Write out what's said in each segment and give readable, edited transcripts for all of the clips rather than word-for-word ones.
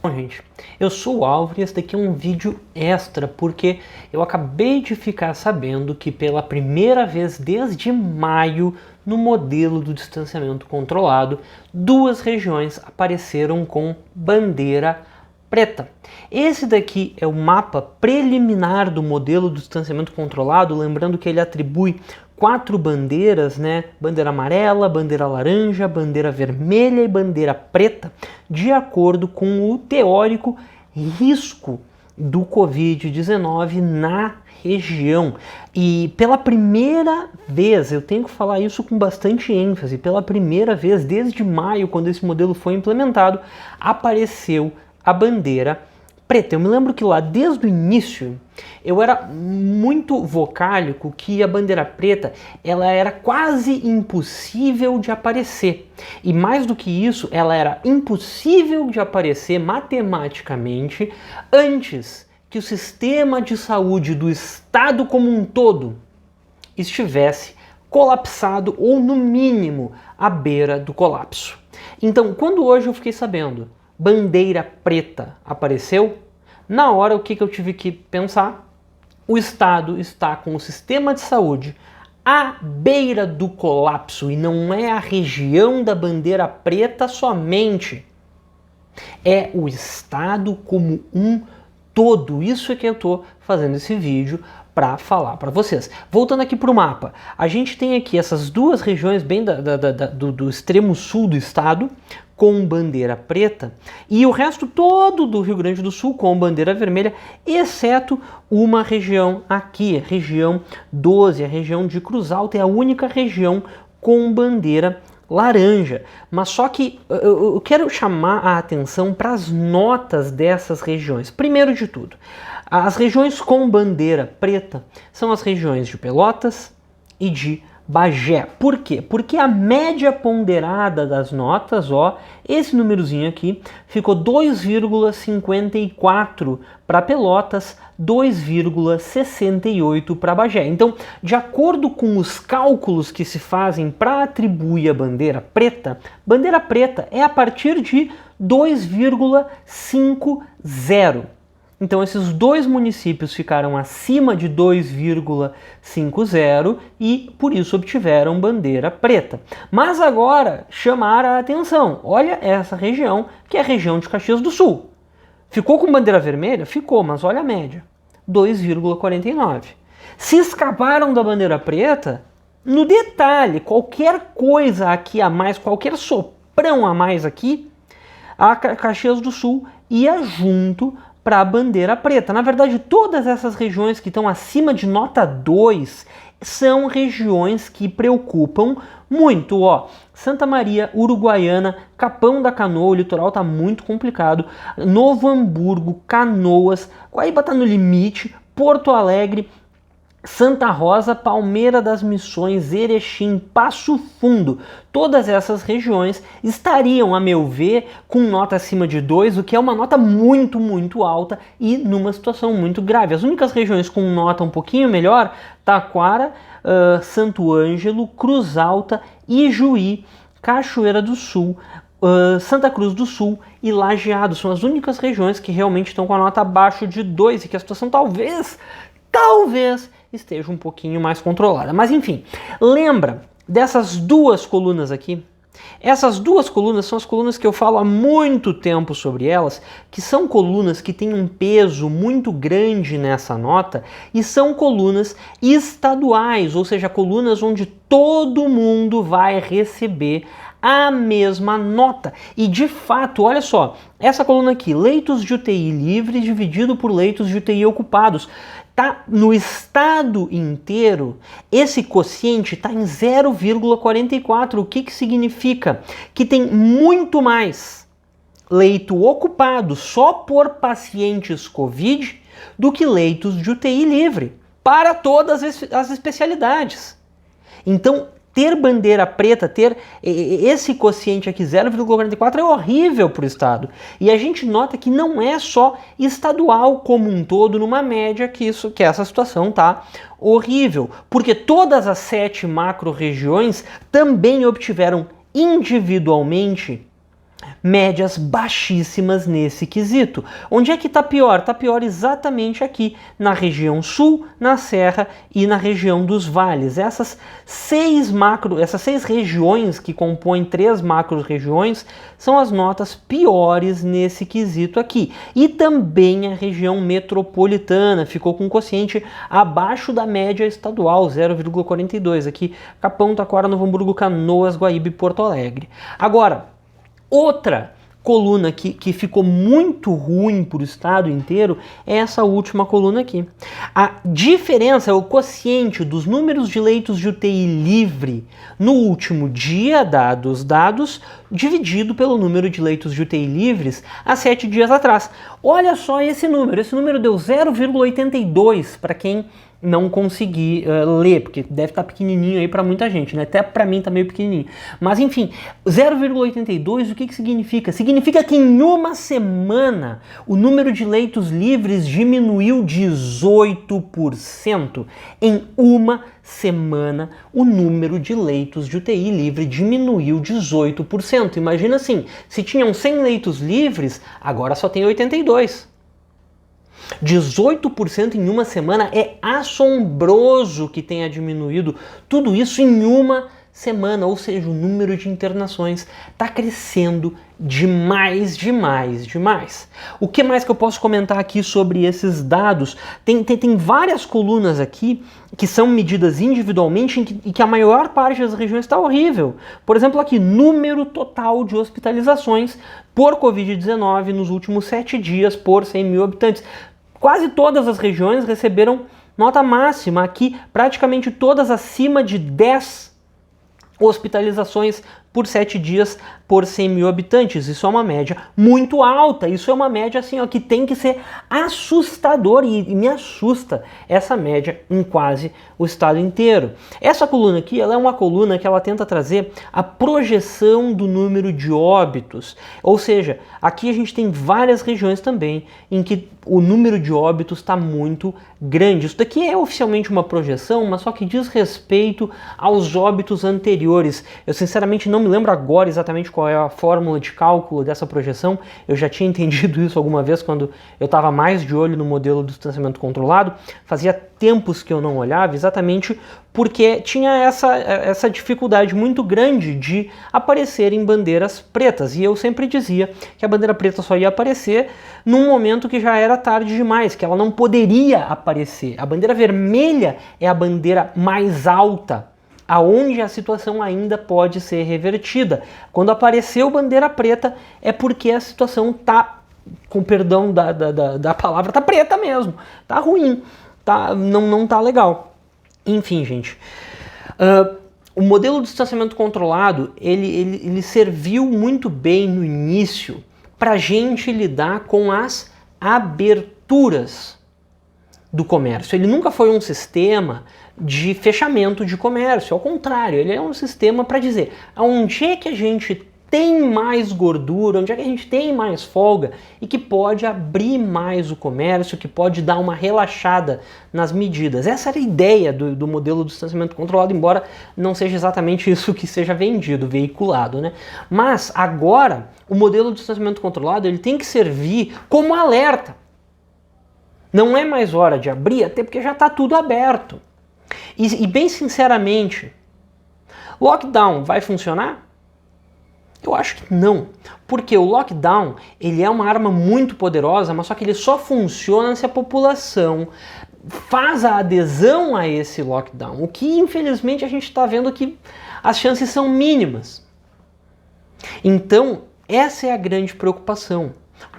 Bom, gente, eu sou o Álvaro e esse daqui é um vídeo extra porque eu acabei de ficar sabendo que pela primeira vez desde maio, no modelo do distanciamento controlado, duas regiões apareceram com bandeira preta. Esse daqui é o mapa preliminar do modelo do distanciamento controlado, lembrando que ele atribui 4 bandeiras, né? Bandeira amarela, bandeira laranja, bandeira vermelha e bandeira preta, de acordo com o teórico risco do Covid-19 na região. E pela primeira vez, eu tenho que falar isso com bastante ênfase, pela primeira vez desde maio, quando esse modelo foi implementado, apareceu a bandeira preta. Eu me lembro que lá desde o início eu era muito vocálico que a bandeira preta ela era quase impossível de aparecer. E mais do que isso, ela era impossível de aparecer matematicamente antes que o sistema de saúde do estado como um todo estivesse colapsado ou no mínimo à beira do colapso. Então, quando hoje eu fiquei sabendo bandeira preta apareceu, na hora o que eu tive que pensar? O Estado está com o sistema de saúde à beira do colapso e não é a região da bandeira preta somente. É o Estado como um todo. Isso é que eu estou fazendo esse vídeo para falar para vocês. Voltando aqui para o mapa, a gente tem aqui essas duas regiões bem do extremo sul do estado, com bandeira preta, e o resto todo do Rio Grande do Sul com bandeira vermelha, exceto uma região aqui, a região 12, a região de Cruz Alta, é a única região com bandeira laranja. Mas só que eu quero chamar a atenção para as notas dessas regiões. Primeiro de tudo, as regiões com bandeira preta são as regiões de Pelotas e de Bagé. Por quê? Porque a média ponderada das notas, ó, esse númerozinho aqui, ficou 2,54 para Pelotas, 2,68 para Bagé. Então, de acordo com os cálculos que se fazem para atribuir a bandeira preta é a partir de 2,50. Então esses dois municípios ficaram acima de 2,50 e por isso obtiveram bandeira preta. Mas agora chamaram a atenção. Olha essa região, que é a região de Caxias do Sul. Ficou com bandeira vermelha? Ficou, mas olha a média. 2,49. Se escaparam da bandeira preta, no detalhe, qualquer coisa aqui a mais, qualquer soprão a mais aqui, a Caxias do Sul ia junto para a bandeira preta. Na verdade, todas essas regiões que estão acima de nota 2 são regiões que preocupam muito. Ó, Santa Maria, Uruguaiana, Capão da Canoa, o litoral está muito complicado. Novo Hamburgo, Canoas, Guaíba está no limite, Porto Alegre, Santa Rosa, Palmeira das Missões, Erechim, Passo Fundo, todas essas regiões estariam, a meu ver, com nota acima de 2, o que é uma nota muito, muito alta e numa situação muito grave. As únicas regiões com nota um pouquinho melhor, Taquara, Santo Ângelo, Cruz Alta, Ijuí, Cachoeira do Sul, Santa Cruz do Sul e Lajeado. São as únicas regiões que realmente estão com a nota abaixo de 2 e que a situação talvez esteja um pouquinho mais controlada. Mas enfim, lembra dessas duas colunas aqui? Essas duas colunas são as colunas que eu falo há muito tempo sobre elas, que são colunas que têm um peso muito grande nessa nota e são colunas estaduais, ou seja, colunas onde todo mundo vai receber a mesma nota. E de fato, olha só, essa coluna aqui, leitos de UTI livre dividido por leitos de UTI ocupados, tá no estado inteiro, esse quociente está em 0,44. O que significa? Que tem muito mais leito ocupado só por pacientes Covid do que leitos de UTI livre para todas as especialidades. Então, ter bandeira preta, ter esse quociente aqui 0,44 é horrível para o estado. E a gente nota que não é só estadual como um todo, numa média, que essa situação tá horrível. Porque todas as 7 macro-regiões também obtiveram individualmente médias baixíssimas nesse quesito. Onde é que está pior? Está pior exatamente aqui, na região sul, na serra e na região dos vales. Essas seis regiões que compõem 3 macro-regiões são as notas piores nesse quesito aqui. E também a região metropolitana ficou com um quociente abaixo da média estadual, 0,42. Aqui, Capão, Taquara, Novo Hamburgo, Canoas, Guaíba e Porto Alegre. Agora, outra coluna que ficou muito ruim para o estado inteiro é essa última coluna aqui. A diferença, o quociente dos números de leitos de UTI livre no último dia dados dividido pelo número de leitos de UTI livres há 7 dias atrás. Olha só esse número deu 0,82 para quem não consegui ler, porque deve estar pequenininho aí para muita gente, né? Até para mim tá meio pequenininho. Mas enfim, 0,82 o que significa? Significa que em uma semana o número de leitos livres diminuiu 18%. Em uma semana o número de leitos de UTI livre diminuiu 18%. Imagina assim, se tinham 100 leitos livres, agora só tem 82. 18% em uma semana é assombroso que tenha diminuído tudo isso em uma semana, ou seja, o número de internações está crescendo demais. O que mais que eu posso comentar aqui sobre esses dados? Tem várias colunas aqui que são medidas individualmente e que a maior parte das regiões está horrível. Por exemplo, aqui, número total de hospitalizações por Covid-19 nos últimos 7 dias por 100 mil habitantes. Quase todas as regiões receberam nota máxima, aqui praticamente todas acima de 10 hospitalizações por 7 dias por 100 mil habitantes. Isso é uma média muito alta, isso é uma média assim, ó, que tem que ser assustador e me assusta essa média em quase o estado inteiro. Essa coluna aqui, ela é uma coluna que ela tenta trazer a projeção do número de óbitos, ou seja, aqui a gente tem várias regiões também em que o número de óbitos está muito grande. Isso daqui é oficialmente uma projeção, mas só que diz respeito aos óbitos anteriores. Eu sinceramente não me lembro agora exatamente qual é a fórmula de cálculo dessa projeção. Eu já tinha entendido isso alguma vez quando eu estava mais de olho no modelo do distanciamento controlado. Fazia tempos que eu não olhava, exatamente porque tinha essa dificuldade muito grande de aparecer em bandeiras pretas. E eu sempre dizia que a bandeira preta só ia aparecer num momento que já era tarde demais, que ela não poderia aparecer. A bandeira vermelha é a bandeira mais alta, aonde a situação ainda pode ser revertida. Quando apareceu bandeira preta é porque a situação tá, com perdão da palavra, tá preta mesmo, tá ruim, tá, não tá legal. Enfim, gente, o modelo de distanciamento controlado, ele serviu muito bem no início para a gente lidar com as aberturas do comércio. Ele nunca foi um sistema de fechamento de comércio, ao contrário, ele é um sistema para dizer aonde é que a gente tem mais gordura, onde é que a gente tem mais folga e que pode abrir mais o comércio, que pode dar uma relaxada nas medidas. Essa era a ideia do modelo do distanciamento controlado, embora não seja exatamente isso que seja vendido, veiculado, né? Mas agora, o modelo do distanciamento controlado ele tem que servir como alerta. Não é mais hora de abrir, até porque já está tudo aberto. E bem sinceramente, lockdown vai funcionar? Eu acho que não, porque o lockdown ele é uma arma muito poderosa, mas só que ele só funciona se a população faz a adesão a esse lockdown, o que infelizmente a gente está vendo que as chances são mínimas. Então, essa é a grande preocupação.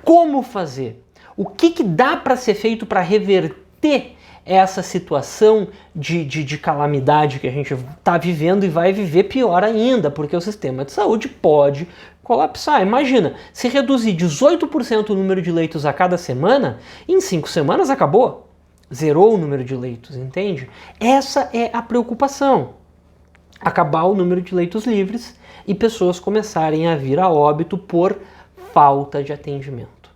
Como fazer? O que dá para ser feito para reverter essa situação de calamidade que a gente está vivendo e vai viver pior ainda, porque o sistema de saúde pode colapsar. Imagina, se reduzir 18% o número de leitos a cada semana, em 5 semanas acabou. Zerou o número de leitos, entende? Essa é a preocupação. Acabar o número de leitos livres e pessoas começarem a vir a óbito por falta de atendimento.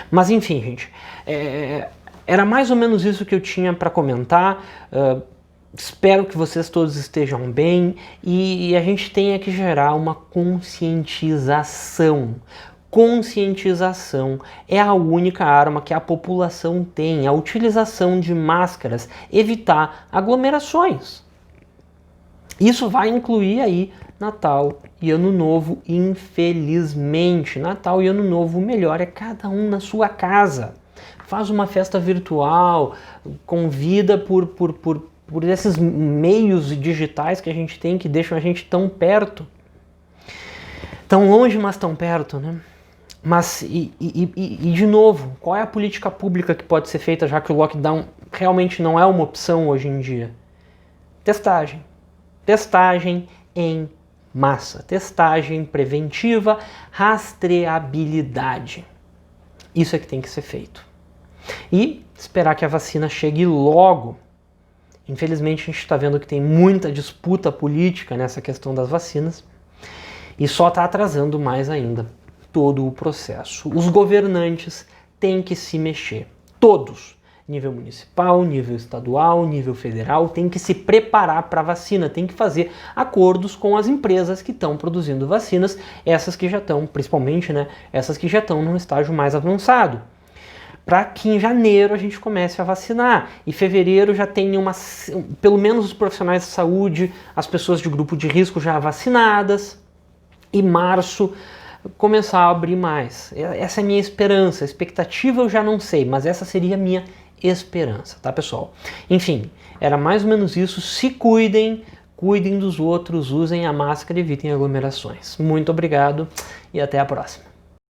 Mas enfim, gente, era mais ou menos isso que eu tinha para comentar. Espero que vocês todos estejam bem e a gente tenha que gerar uma conscientização. Conscientização é a única arma que a população tem, a utilização de máscaras, evitar aglomerações. Isso vai incluir aí Natal e Ano Novo, infelizmente. Natal e Ano Novo, o melhor é cada um na sua casa. Faz uma festa virtual, convida por esses meios digitais que a gente tem, que deixam a gente tão perto. Tão longe, mas tão perto, né? Mas, de novo, qual é a política pública que pode ser feita, já que o lockdown realmente não é uma opção hoje em dia? Testagem. Testagem em massa. Testagem preventiva, rastreabilidade. Isso é que tem que ser feito. E esperar que a vacina chegue logo. Infelizmente, a gente está vendo que tem muita disputa política nessa questão das vacinas e só está atrasando mais ainda todo o processo. Os governantes têm que se mexer. Todos. Nível municipal, nível estadual, nível federal, tem que se preparar para a vacina, tem que fazer acordos com as empresas que estão produzindo vacinas, essas que já estão, principalmente, né, essas que já estão num estágio mais avançado, para que em janeiro a gente comece a vacinar. E fevereiro já tem pelo menos os profissionais de saúde, as pessoas de grupo de risco já vacinadas, e março começar a abrir mais. Essa é a minha esperança. A expectativa eu já não sei, mas essa seria a minha esperança, tá, pessoal? Enfim, era mais ou menos isso. Se cuidem, cuidem dos outros, usem a máscara e evitem aglomerações. Muito obrigado e até a próxima.